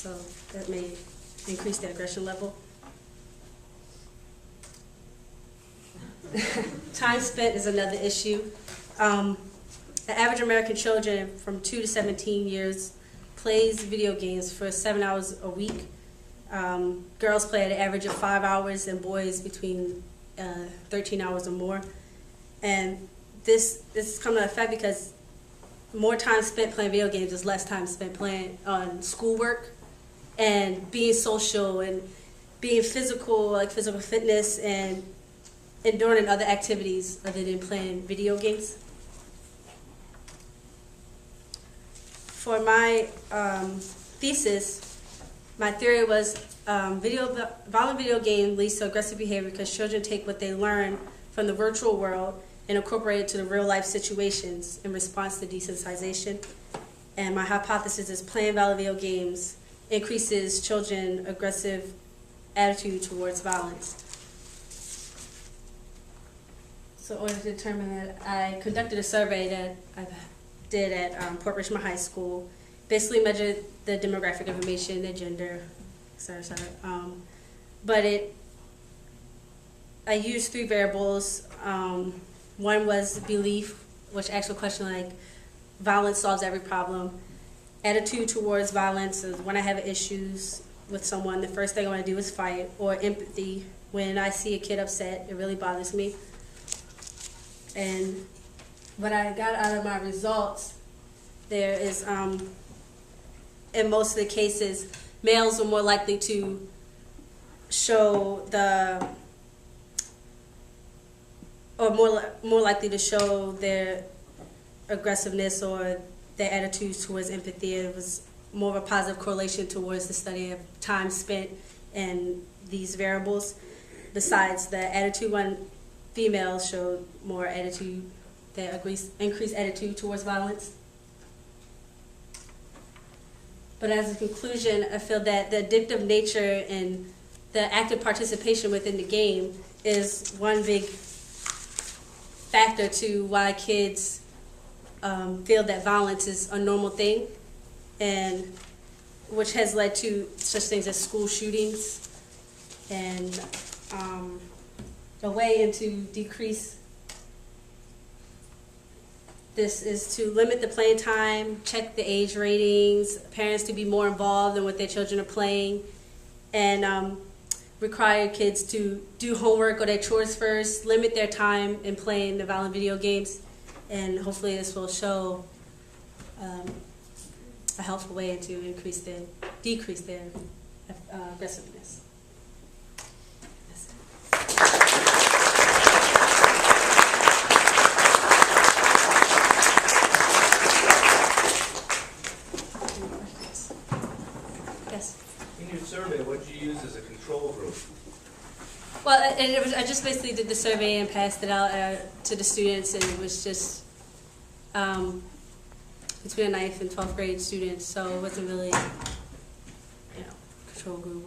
so that may increase the aggression level. Time spent is another issue. The average American children from 2 to 17 years plays video games for 7 hours a week. Girls play at an average of 5 hours and boys between 13 hours or more. And this is coming to effect because more time spent playing video games is less time spent playing on schoolwork and being social and being physical, like physical fitness, and enduring other activities other than playing video games. For my thesis, my theory was violent video game leads to aggressive behavior because children take what they learn from the virtual world and incorporate it to the real life situations in response to desensitization. And my hypothesis is playing violent video games increases children's aggressive attitude towards violence. So in order to determine that, I conducted a survey that I did at Port Richmond High School. Basically measured the demographic information, the gender, et cetera. But I used 3 variables. One was belief, which asked a question like, violence solves every problem. Attitude towards violence is when I have issues with someone, the first thing I want to do is fight. Or empathy, when I see a kid upset, it really bothers me. And what I got out of my results, there is, in most of the cases, males are more likely to show more likely to show their aggressiveness or their attitudes towards empathy. It was more of a positive correlation towards the study of time spent and these variables. Besides, the attitude one, females showed more attitude, their increased attitude towards violence. But as a conclusion, I feel that the addictive nature and the active participation within the game is one big factor to why kids feel that violence is a normal thing, and which has led to such things as school shootings. And a way to decrease this is to limit the playing time, check the age ratings, parents to be more involved in what their children are playing, and require kids to do homework or their chores first, limit their time in playing the violent video games, and hopefully this will show a helpful way to decrease their aggressiveness. Survey, what did you use as a control group? Well, I just basically did the survey and passed it out to the students, and it was just between 9th and 12th grade students, so it wasn't really, control group.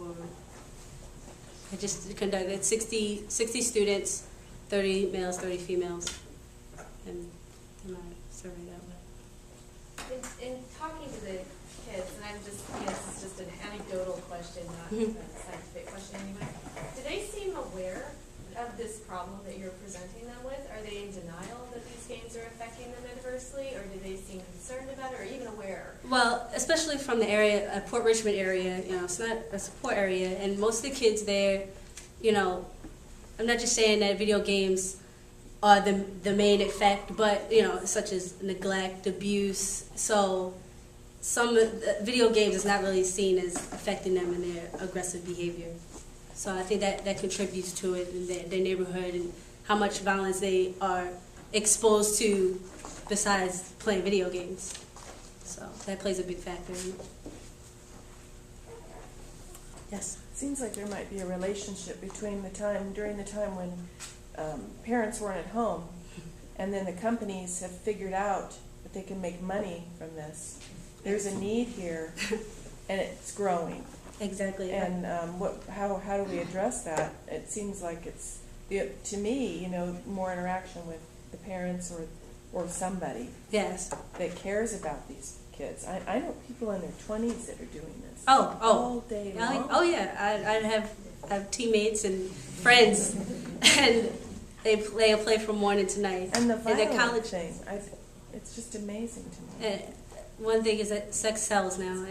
I just conducted 60 students, 30 males, 30 females, and my survey that way. In talking to the kids, and I'm just, this is just an anecdotal question, not a scientific question anyway. Do they seem aware of this problem that you're presenting them with? Are they in denial that these games are affecting them adversely, or do they seem concerned about it, or even aware? Well, especially from the area, Port Richmond area, it's not a support area, and most of the kids there, I'm not just saying that video games are the main effect, but such as neglect, abuse. So some video games is not really seen as affecting them in their aggressive behavior. So I think that contributes to it in their neighborhood and how much violence they are exposed to besides playing video games. So that plays a big factor in it. Yes? Seems like there might be a relationship during the time when parents weren't at home, and then the companies have figured out that they can make money from this. There's a need here, and it's growing. Exactly. And how do we address that? It seems like it's, to me, more interaction with the parents or somebody Yes. that cares about these kids. I know people in their 20s that are doing this. Oh. All day long. Oh yeah, I have teammates and friends, and they play from morning to night. And the they're violent college thing, it's just amazing to me. And one thing is that sex sells now,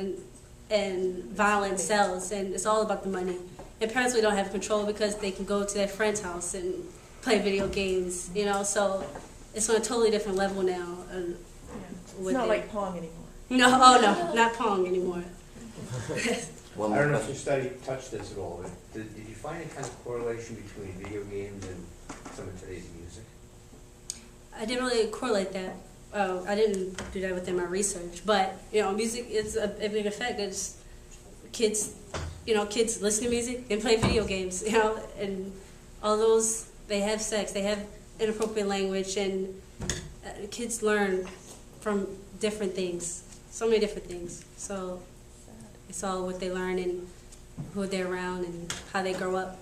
and violence sells, and it's all about the money. And parents really don't have control because they can go to their friend's house and play video games, you know. So it's on a totally different level now. Yeah. It's not like Pong anymore. No, oh no, not Pong anymore. I don't know if your study touched this at all, but did you find any kind of correlation between video games and some of today's music? I didn't really correlate that. I didn't do that within my research, but you know, music is a big effect. It's kids, you know, kids listen to music and play video games, you know, and all those, they have sex, they have inappropriate language, and kids learn from different things, so many different things. So it's all what they learn and who they're around and how they grow up.